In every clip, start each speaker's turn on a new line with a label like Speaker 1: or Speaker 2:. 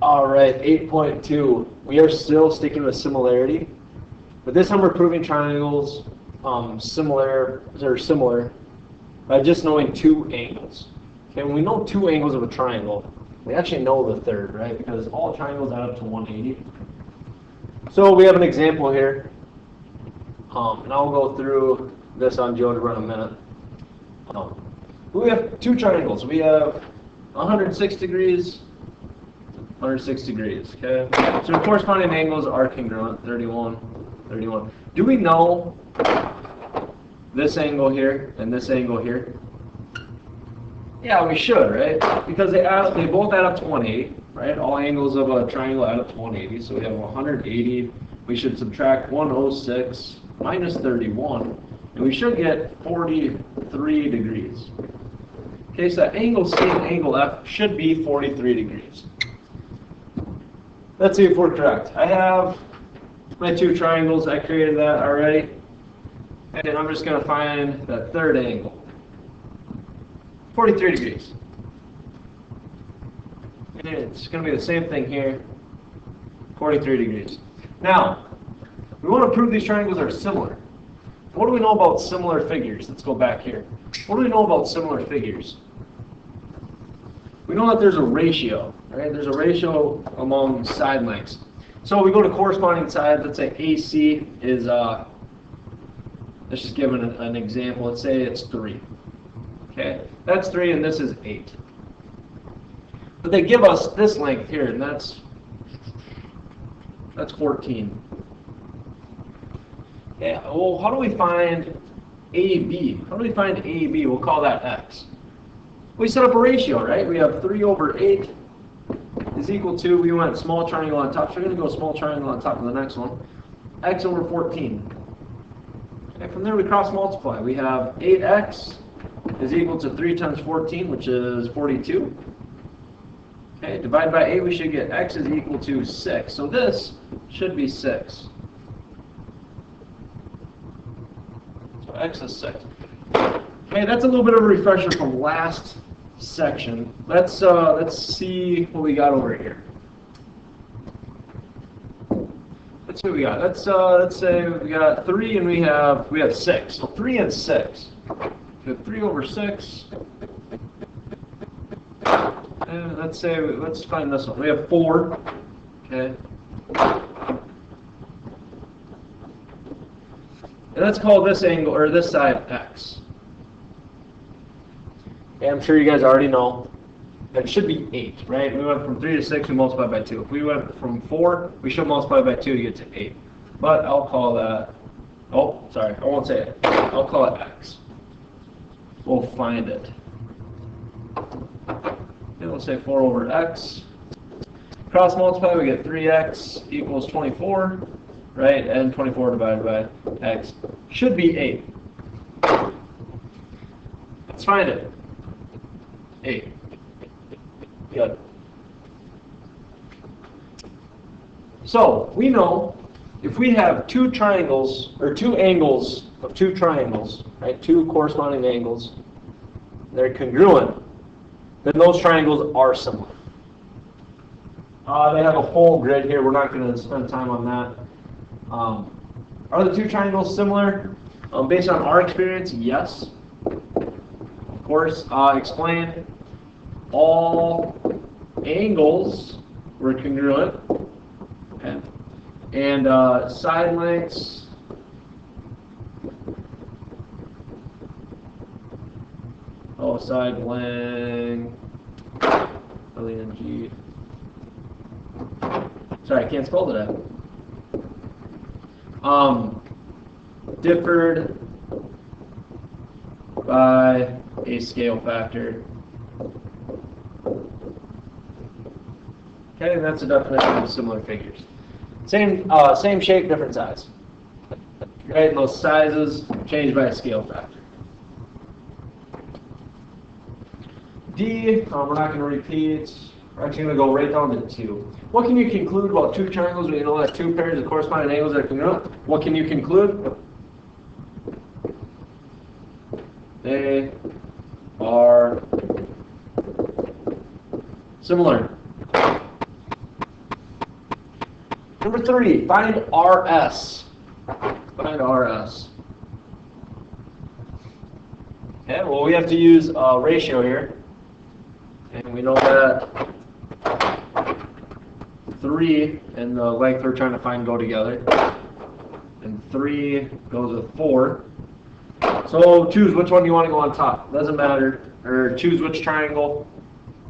Speaker 1: All right, 8.2. We are still sticking with similarity, but this time we're proving triangles similar by just knowing two angles. Okay, when we know two angles of a triangle, we actually know the third, right? Because all triangles add up to 180. So we have an example here, and I'll go through this on GeoGebra in a minute. We have two triangles. We have 106 degrees, 106 degrees, okay? So the corresponding angles are congruent, 31, 31. Do we know this angle here and this angle here? Yeah, we should, right? Because they both add up to 180, right? All angles of a triangle add up to 180, so we have 180. We should subtract 106 minus 31, and we should get 43 degrees. Okay, so angle C and angle F should be 43 degrees. Let's see if we're correct. I have my two triangles. I created that already. And I'm just going to find that third angle. 43 degrees. And it's going to be the same thing here. 43 degrees. Now, we want to prove these triangles are similar. What do we know about similar figures? Let's go back here. What do we know about similar figures? We know that there's a ratio, right? There's a ratio among side lengths. So we go to corresponding sides. Let's say AC is, let's just give an example. Let's say it's 3. Okay, that's 3 and this is 8. But they give us this length here, and that's 14. Yeah, well, how do we find AB? How do we find AB? We'll call that X. We set up a ratio, right? We have 3 over 8 is equal to, we went small triangle on top, so we're going to go small triangle on top of the next one, X over 14. Okay, from there we cross multiply. We have 8X is equal to 3 times 14, which is 42. Okay, divide by 8, we should get X is equal to 6. So this should be 6. So X is 6. Okay, that's a little bit of a refresher from last section. Let's see what we got over here. Let's see what we got. Let's say we got 3 and we have 6. So 3 and 6. So 3 over 6. And let's find this one. We have 4. Okay. And let's call this angle, or this side, X. Okay, I'm sure you guys already know that it should be 8, right? We went from 3 to 6, we multiplied by 2. If we went from 4, we should multiply by 2 to get to 8. But I'll call that, oh, sorry, I won't say it. I'll call it X. We'll find it. And we'll say 4 over X. Cross multiply, we get 3X equals 24, right? And 24 divided by X should be 8. Let's find it. 8. Good. So we know if we have two triangles, or two angles of two triangles, right, two corresponding angles, they're congruent, then those triangles are similar. They have a whole grid here. We're not going to spend time on that. Are the two triangles similar? Based on our experience, yes. Of course, explain. All angles were congruent. Okay. And side lengths. Oh, side length. L-E-N-G. Sorry, I can't spell that. Differed by a scale factor. Okay, and that's the definition of similar figures. Same shape, different size. Right, and those sizes changed by a scale factor. D, we're not going to repeat. We're actually going to go right down to 2. What can you conclude about two triangles when you know that two pairs of corresponding angles are congruent? What can you conclude? They are similar. Number 3, find RS. Find RS. Okay, well we have to use a ratio here. And we know that 3 and the length we're trying to find go together. And 3 goes with 4. So choose which one you want to go on top. Doesn't matter. Or choose which triangle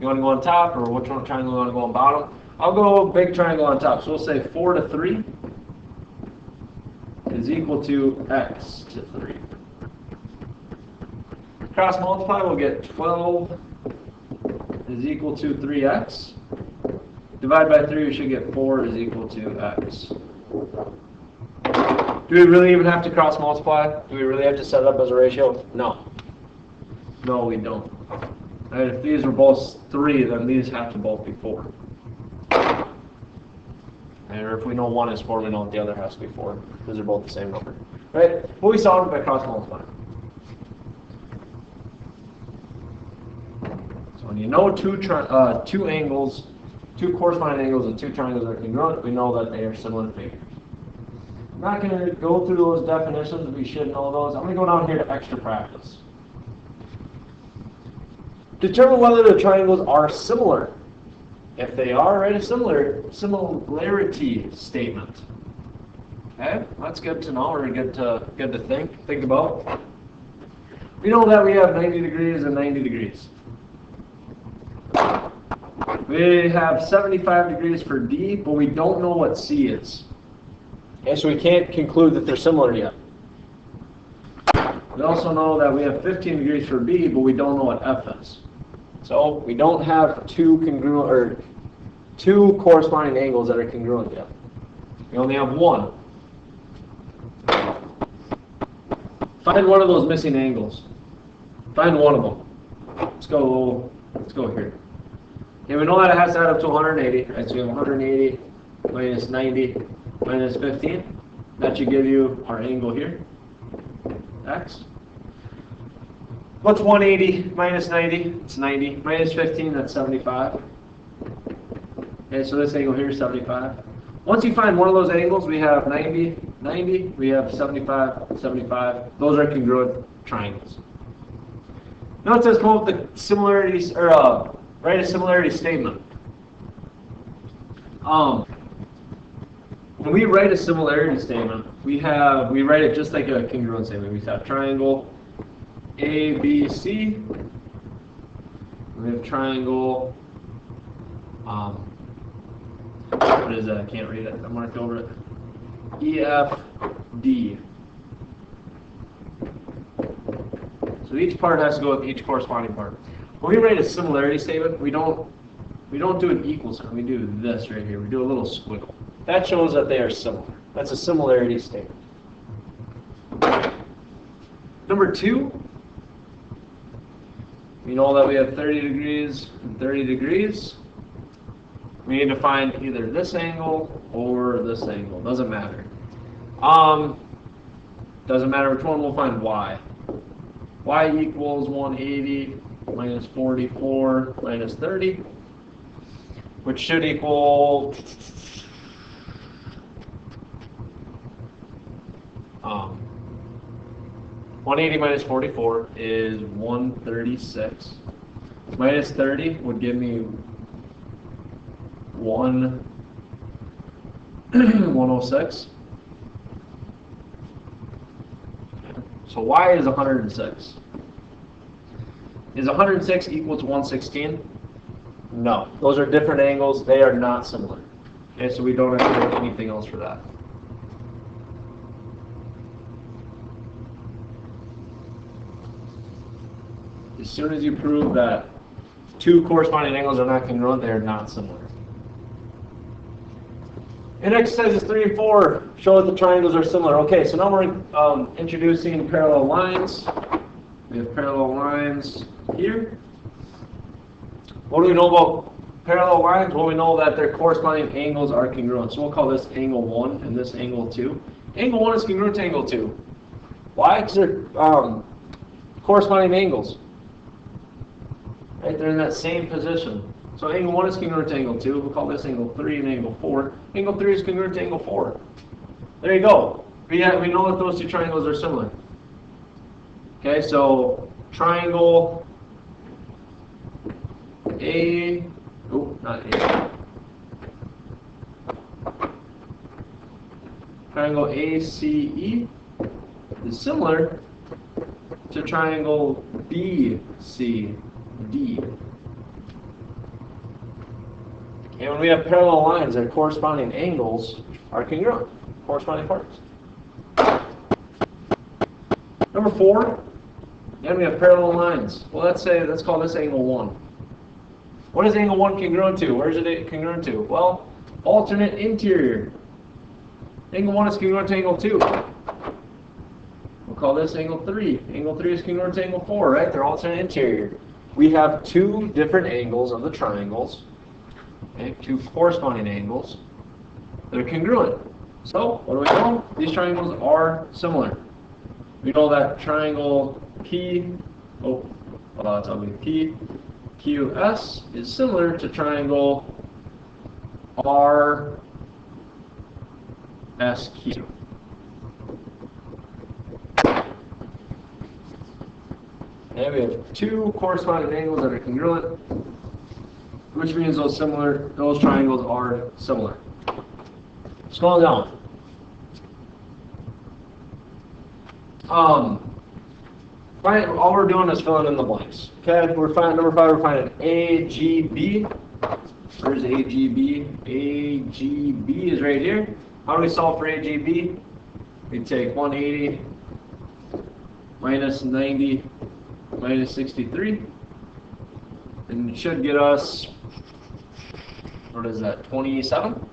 Speaker 1: you want to go on top, or which one triangle you want to go on bottom. I'll go big triangle on top. So we'll say 4 to 3 is equal to x to 3. Cross multiply, we'll get 12 is equal to 3x. Divide by 3, we should get 4 is equal to x. Do we really even have to cross multiply? Do we really have to set it up as a ratio? No. No, we don't. And if these were both 3, then these have to both be 4. Or if we know one is 4, we know the other has to be 4, because they're both the same number. Right? But we solved it by cross multiplying. So when you know two angles, two corresponding angles and two triangles are congruent, we know that they are similar figures. I'm not going to go through those definitions, we should know those. I'm going to go down here to extra practice. Determine whether the triangles are similar. If they are, write a similarity statement. Okay, that's good to know, or good to think about. We know that we have 90 degrees and 90 degrees. We have 75 degrees for D, but we don't know what C is. Okay, so we can't conclude that they're similar yet. We also know that we have 15 degrees for B, but we don't know what F is. So we don't have two corresponding angles that are congruent yet. We only have one. Find one of those missing angles. Find one of them. Let's go here. Okay, we know that it has to add up to 180. Right, so we have 180 minus 90 minus 15. That should give you our angle here, x. What's 180 minus 90? It's 90. Minus 15, that's 75. Okay, so this angle here is 75. Once you find one of those angles, we have 90, 90, we have 75, 75. Those are congruent triangles. Now it says come up with the similarities, or write a similarity statement. When we write a similarity statement, we write it just like a congruent statement. We have triangle ABC. We have triangle. What is that? I can't read it. I marked over it. EFD. So each part has to go with each corresponding part. When we write a similarity statement, we don't do an equal sign. We do this right here. We do a little squiggle. That shows that they are similar. That's a similarity statement. Number 2, we know that we have 30 degrees and 30 degrees. We need to find either this angle or this angle. Doesn't matter. Doesn't matter which one. We'll find y. Y equals 180 minus 44 minus 30, which should equal 180 minus 44 is 136. Minus 30 would give me 106. So y is 106. Is 106 equal to 116? No. Those are different angles. They are not similar. Okay, so we don't have to write anything else for that. As soon as you prove that two corresponding angles are not congruent, they are not similar. In exercises 3 and 4, show that the triangles are similar. Okay, so now we're introducing parallel lines. We have parallel lines here. What do we know about parallel lines? Well, we know that their corresponding angles are congruent. So we'll call this angle 1 and this angle 2. Angle 1 is congruent to angle 2. Why? Because they're corresponding angles. Right? They're in that same position. So angle 1 is congruent to angle 2. We'll call this angle 3 and angle 4. Angle 3 is congruent to angle 4. There you go. We know that those two triangles are similar. Okay, so triangle A, not A. Triangle ACE is similar to triangle BCD. And when we have parallel lines, their corresponding angles are congruent, corresponding parts. Number 4, and we have parallel lines. Well, let's call this angle 1. What is angle 1 congruent to? Where is it congruent to? Well, alternate interior. Angle 1 is congruent to angle 2. We'll call this angle 3. Angle 3 is congruent to angle 4, right? They're alternate interior. We have two different angles of the triangles, okay? Two corresponding angles that are congruent. So, what do we know? These triangles are similar. We know that triangle PQS is similar to triangle RSQ. And we have two corresponding angles that are congruent, which means those triangles are similar. Scroll down. All we're doing is filling in the blanks. Okay, we're finding number 5. We're finding AGB. Where's AGB? AGB is right here. How do we solve for AGB? We take 180 minus 90 minus 63, and it should get us, what is that, 27?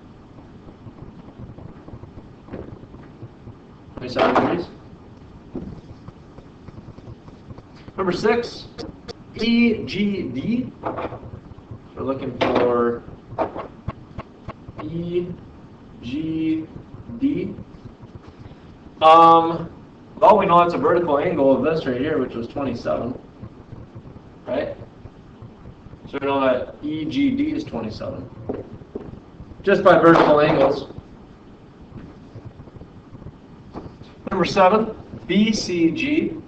Speaker 1: 27 degrees. Number 6, EGD. We're looking for EGD. Well, we know it's a vertical angle of this right here, which was 27, right? So we know that EGD is 27, just by vertical angles. Number 7, BCG.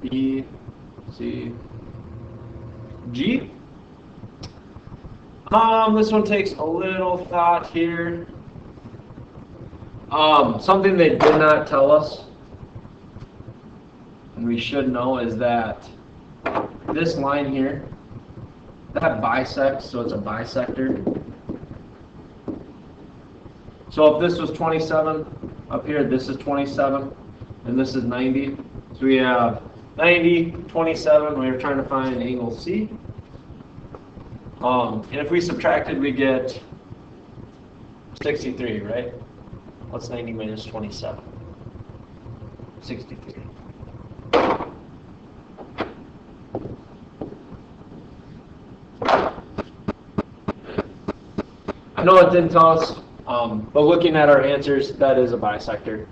Speaker 1: BCG. This one takes a little thought here. Something they did not tell us, and we should know, is that this line here, that bisects, so it's a bisector. So if this was 27 up here, this is 27, and this is 90. So we have 90, 27, we were trying to find angle C. And if we subtracted, we get 63, right? What's 90 minus 27? 63. I know it didn't tell us, but looking at our answers, that is a bisector.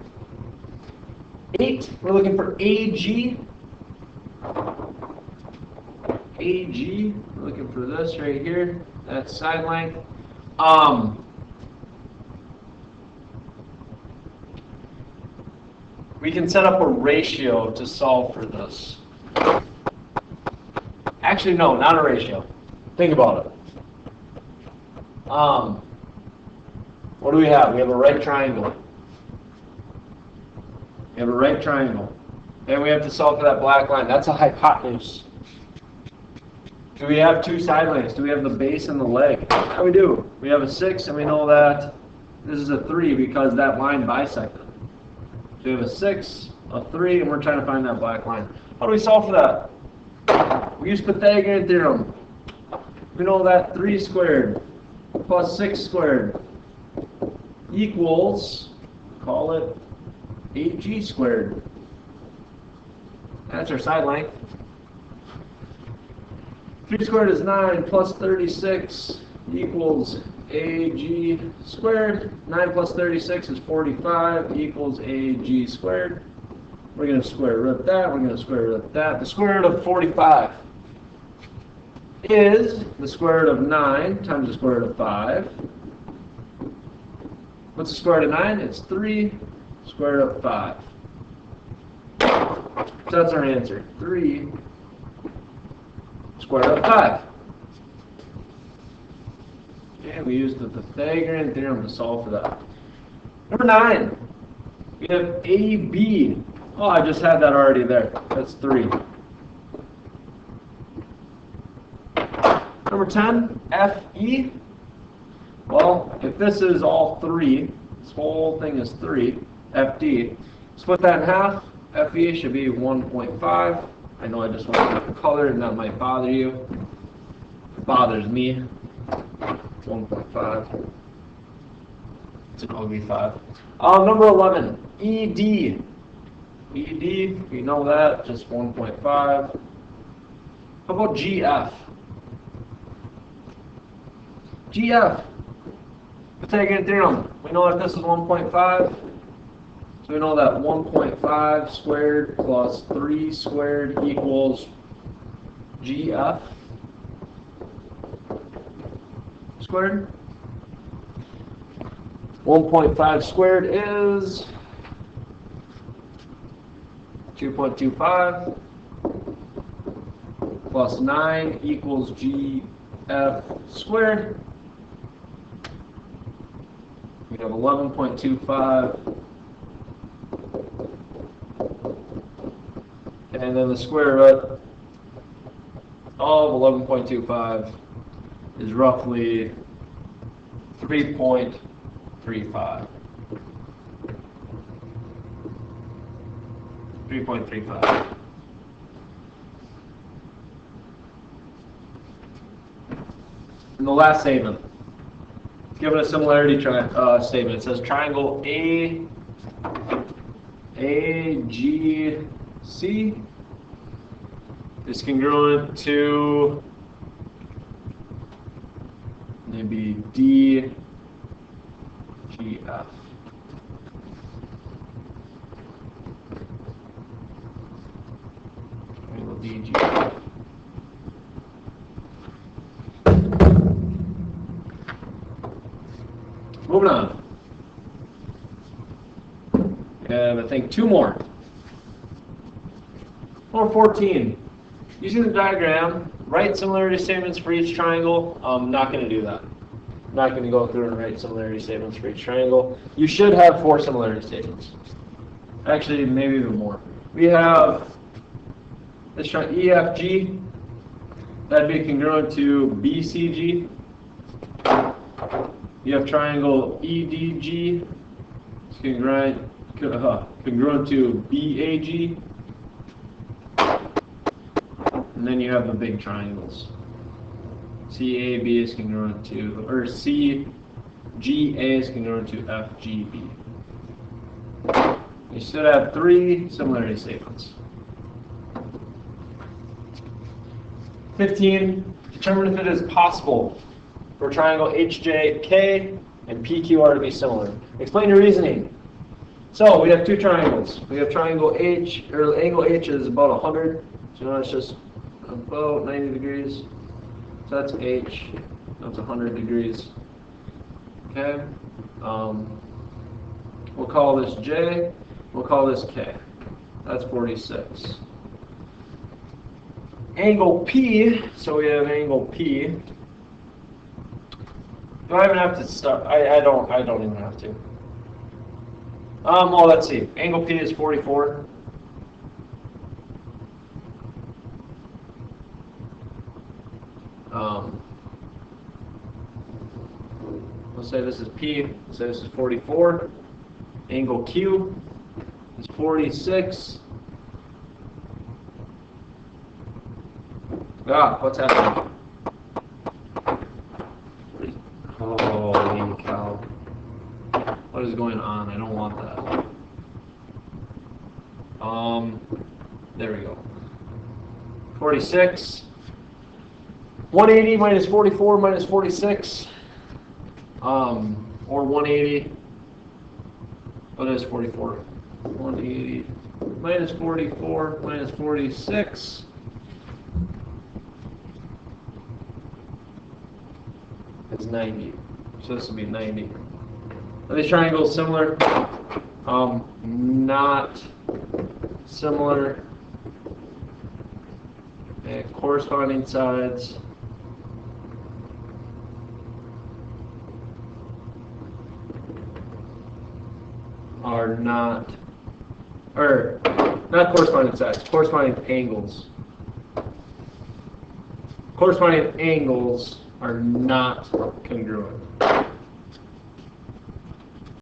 Speaker 1: 8, we're looking for AG. AG, we're looking for this right here. That's side length. We can set up a ratio to solve for this. Actually, no, not a ratio. Think about it. What do we have? We have a right triangle. We have a right triangle. And we have to solve for that black line. That's a hypotenuse. Do we have two side lengths? Do we have the base and the leg? Yeah, we do. We have a 6, and we know that this is a 3 because that line bisected. So we have a 6, a 3, and we're trying to find that black line. How do we solve for that? We use Pythagorean theorem. We know that 3 squared plus 6 squared equals, call it 8g squared. That's our side length. 3 squared is 9 plus 36 equals ag squared. 9 plus 36 is 45 equals ag squared. We're going to square root of that. We're going to square root of that. The square root of 45 is the square root of 9 times the square root of 5. What's the square root of 9? It's 3 square root of 5. So that's our answer. 3 square root of 5. And we used the Pythagorean theorem to solve for that. Number 9. We have AB. Oh, I just had that already there. That's 3. Number 10, FE. Well, if this is all 3, this whole thing is 3, FD. Split that in half. FE should be 1.5. I know I just went with color and that might bother you. It bothers me. 1.5. It's an ugly 5. Number 11, ED. ED, we know that, just 1.5. How about GF? GF, Pythagorean theorem. We know that this is 1.5. So we know that 1.5 squared plus 3 squared equals GF squared. 1.5 squared is 2.25 plus 9 equals GF squared. We have 11.25. And then the square root of 11.25 is roughly 3.35. 3.35. And the last statement, given a similarity statement, it says triangle AGC is congruent to maybe DGF. Triangle DGF. Moving on. We have, I think, 2 more. Number 14. Using the diagram, write similarity statements for each triangle. I'm not going to do that. I'm not going to go through and write similarity statements for each triangle. You should have 4 similarity statements. Actually, maybe even more. We have this triangle EFG. That'd be congruent to BCG. You have triangle EDG. It's congruent to BAG. And then you have the big triangles. CAB is congruent to, or CGA is congruent to FGB. You should have 3 similarity statements. 15, determine if it is possible for triangle HJK and PQR to be similar. Explain your reasoning. So we have 2 triangles. We have triangle H, or angle H is about 100. So now it's just about 90 degrees. So that's H. That's 100 degrees. Okay. We'll call this J. We'll call this K. That's 46. Angle P. So we have angle P. Do I even have to start? I don't even have to. Well, let's see. Angle P is 44. Let's say this is P. Let's say this is 44. Angle Q is 46. Ah, what's happening? Holy cow. What is going on? I don't want that. There we go. 46. 180 minus 44 minus 46. Or 180. What is 44? 180 minus 44 minus 46 is 90. So this will be 90. Are these triangles similar? Not similar. And corresponding sides are not, or not corresponding sides, corresponding angles. Corresponding angles are not congruent.